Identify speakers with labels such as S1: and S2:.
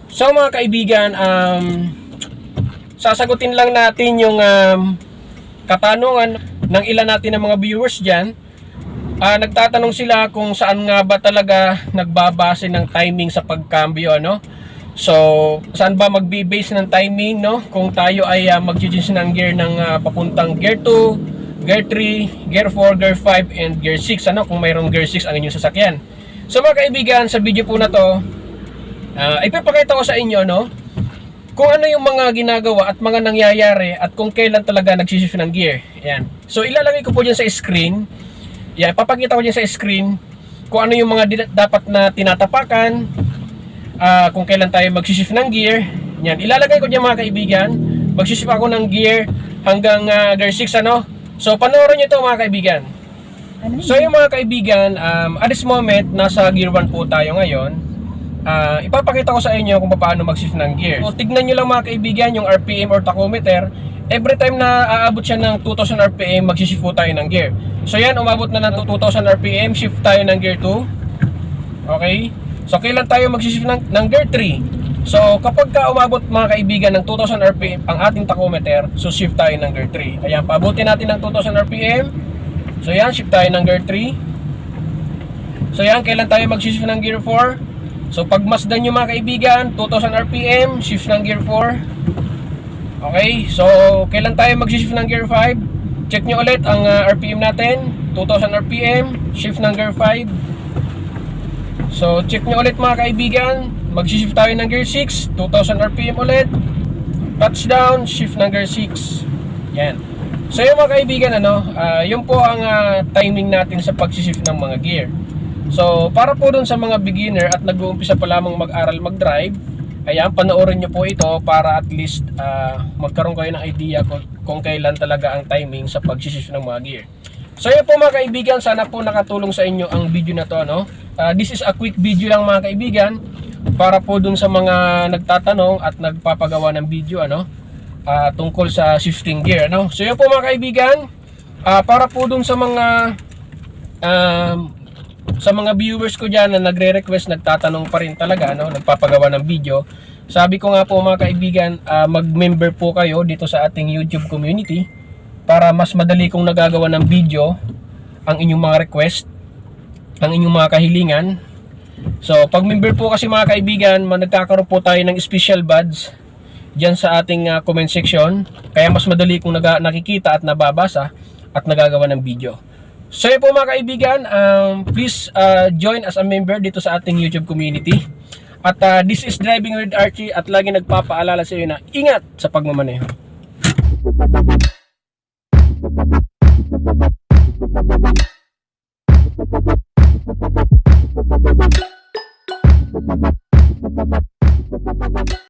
S1: So mga kaibigan, sasagutin lang natin yung katanungan ng ilan natin ng mga viewers dyan. Nagtatanong sila kung saan nga ba talaga nagbabase ng timing sa pagkambyo, ano? So, saan ba magbe-base ng timing, no? Kung tayo ay mag-change ng gear ng papuntang gear 2, gear 3, gear 4, gear 5, and gear 6, ano? Kung mayroong gear 6 ang inyong sasakyan. So mga kaibigan, sa video po na to, ipapakita ko sa inyo, no? Kung ano yung mga ginagawa at mga nangyayari at kung kailan talaga nagsishift ng gear. Ayan. So ilalagay ko po dyan sa screen. Yan, papakita ko dyan sa screen kung ano yung mga dapat na tinatapakan, kung kailan tayo magsishift ng gear. Yan, ilalagay ko dyan mga kaibigan. Magsishift ako ng gear hanggang gear 6, ano? So panoorin nyo ito mga kaibigan. So yung mga kaibigan, at this moment, nasa gear 1 po tayo ngayon. Ipapakita ko sa inyo kung paano mag-shift ng gear. So, tignan nyo lang mga kaibigan yung RPM or tachometer. Every time na aabot siya ng 2000 RPM, mag-shift po tayo ng gear. So yan, umabot na ng 2000 RPM, shift tayo ng gear 2. Okay? So kailan tayo mag-shift ng gear 3? So kapag ka umabot mga kaibigan ng 2000 RPM ang ating tachometer, so shift tayo ng gear 3. Ayan, paabutin natin ng 2000 RPM. So yan, shift tayo ng gear 3. So yan, kailan tayo mag-shift ng gear 4? So pag masdan nyo mga kaibigan, 2000 RPM, shift ng gear 4. Okay, so kailan tayo mag-shift ng gear 5? Check nyo ulit ang RPM natin, 2000 RPM, shift ng gear 5. So check nyo ulit mga kaibigan, mag-shift tayo ng gear 6, 2000 RPM ulit, touchdown, shift ng gear 6. Yan. So yung mga kaibigan, ano, yun po ang timing natin sa pag-shift ng mga gear. So, para po dun sa mga beginner at nag-uumpisa pa lamang mag-aral mag-drive, ayan, panoorin nyo po ito para at least magkaroon kayo ng idea kung kailan talaga ang timing sa pag-shift ng mga gear. So, yun po mga kaibigan, sana po nakatulong sa inyo ang video na to, no? This is a quick video lang mga kaibigan, para po dun sa mga nagtatanong at nagpapagawa ng video, ano? Tungkol sa shifting gear, no? So, yun po mga kaibigan, para po dun sa mga viewers ko dyan na nagre-request, nagtatanong pa rin talaga, no? Nagpapagawa ng video. Sabi ko nga po mga kaibigan, mag-member po kayo dito sa ating YouTube community para mas madali kong nagagawa ng video ang inyong mga request, ang inyong mga kahilingan. So pag member po kasi mga kaibigan, nagkakaroon po tayo ng special badge dyan sa ating comment section. Kaya mas madali kong nakikita at nababasa at nagagawa ng video. So yun po mga kaibigan, please join as a member dito sa ating YouTube community. At this is Driving with Archie at lagi nagpapaalala sa iyo na ingat sa pagmamaneho.